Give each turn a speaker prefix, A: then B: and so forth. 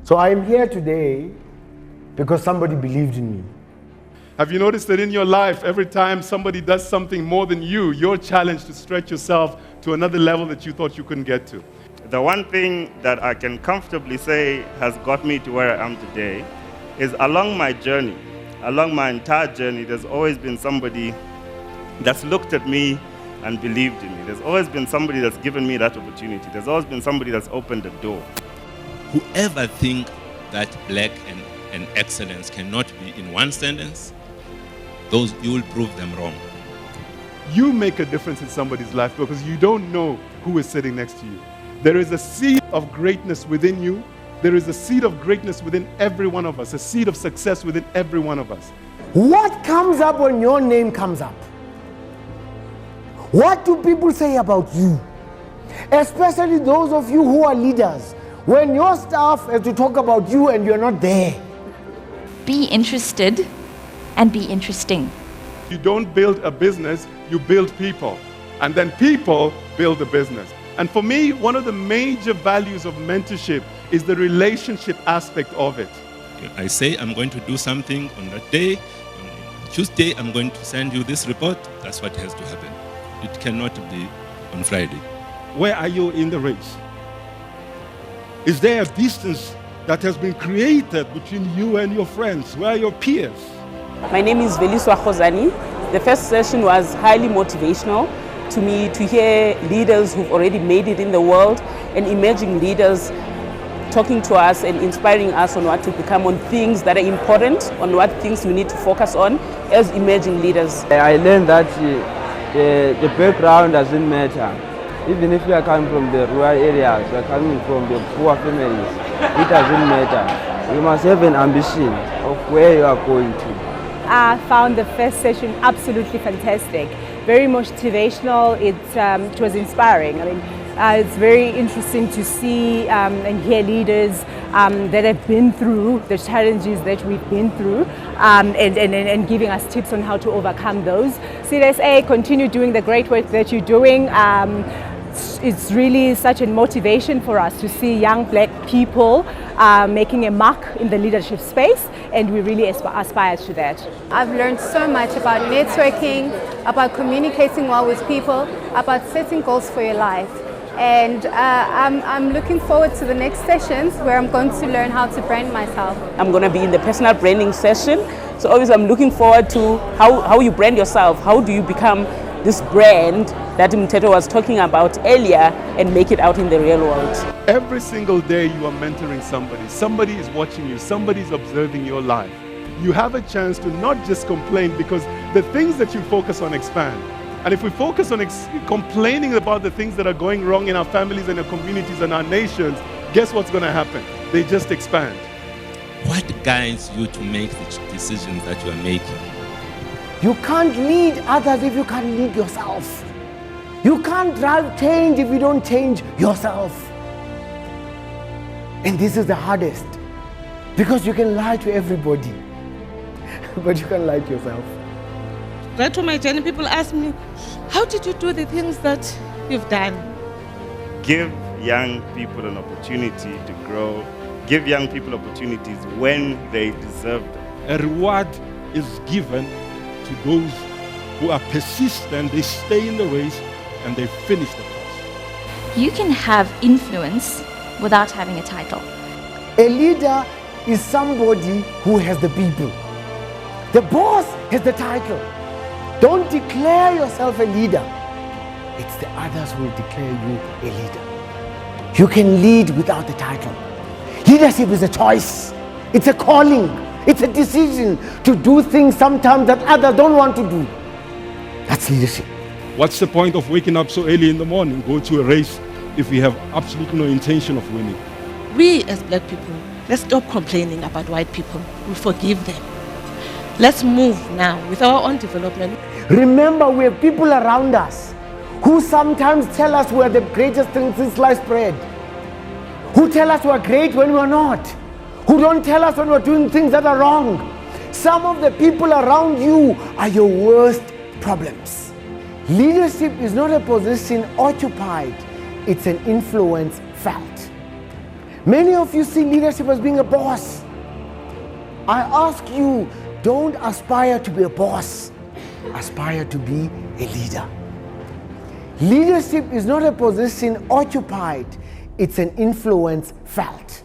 A: So I am here today because somebody believed in me.
B: Have you noticed that in your life, every time somebody does something more than you, you're challenged to stretch yourself to another level that you thought you couldn't get to?
C: The one thing that I can comfortably say has got me to where I am today is along my journey, along my entire journey, there's always been somebody that's looked at me and believed in me. There's always been somebody that's given me that opportunity. There's always been somebody that's opened the door.
D: Whoever think that black and excellence cannot be in one sentence, those you will prove them wrong.
B: You make a difference in somebody's life because you don't know who is sitting next to you. There is a seed of greatness within you. There is a seed of greatness within every one of us, a seed of success within every one of us.
A: What comes up when your name comes up? What do people say about you? Especially those of you who are leaders. When your staff have to talk about you and you're not there.
E: Be interested and be interesting.
B: You don't build a business, you build people. And then people build a business. And for me, one of the major values of mentorship is the relationship aspect of it.
D: I say I'm going to do something on that day. On Tuesday, I'm going to send you this report. That's what has to happen. It cannot be on Friday.
F: Where are you in the race? Is there a distance that has been created between you and your friends? Where are your peers?
G: My name is Veliswa Khozani. The first session was highly motivational to me to hear leaders who've already made it in the world and emerging leaders talking to us and inspiring us on what to become, on things that are important, on what things we need to focus on as emerging leaders.
H: I learned that the background doesn't matter. Even if you are coming from the rural areas, you are coming from the poor families, it doesn't matter. You must have an ambition of where you are going to.
I: I found the first session absolutely fantastic, very motivational. It was inspiring. I mean, it's very interesting to see and hear leaders that have been through the challenges that we've been through and giving us tips on how to overcome those. CSA, continue doing the great work that you're doing. It's really such a motivation for us to see young black people making a mark in the leadership space, and we really aspire to that.
J: I've learned so much about networking, about communicating well with people, about setting goals for your life. And I'm looking forward to the next sessions where I'm going to learn how to brand myself.
G: I'm going to be in the personal branding session. So obviously I'm looking forward to how you brand yourself. How do you become this brand that Mteto was talking about earlier and make it out in the real world.
B: Every single day you are mentoring somebody. Somebody is watching you. Somebody is observing your life. You have a chance to not just complain, because the things that you focus on expand. And if we focus on complaining about the things that are going wrong in our families and our communities and our nations, guess what's going to happen? They just expand.
D: What guides you to make the decisions that you are making?
A: You can't lead others if you can't lead yourself. You can't drive change if you don't change yourself. And this is the hardest, because you can lie to everybody, but you can't lie to yourself.
K: Right through my journey, people ask me, how did you do the things that you've done?
C: Give young people an opportunity to grow give young people opportunities when they deserve them.
F: A reward is given to those who are persistent, they stay in the race, and they finish the course.
E: You can have influence without having a title.
A: A leader is somebody who has the people. The boss has the title. Don't declare yourself a leader. It's the others who will declare you a leader. You can lead without the title. Leadership is a choice. It's a calling. It's a decision to do things sometimes that others don't want to do. That's leadership.
F: What's the point of waking up so early in the morning, go to a race, if we have absolutely no intention of winning?
K: We as black people, let's stop complaining about white people. We forgive them. Let's move now with our own development.
A: Remember, we have people around us who sometimes tell us we're the greatest thing since sliced bread. Who tell us we're great when we're not. Who don't tell us when we're doing things that are wrong. Some of the people around you are your worst problems. Leadership is not a position occupied, it's an influence felt. Many of you see leadership as being a boss. I ask you, don't aspire to be a boss, aspire to be a leader. Leadership is not a position occupied, it's an influence felt.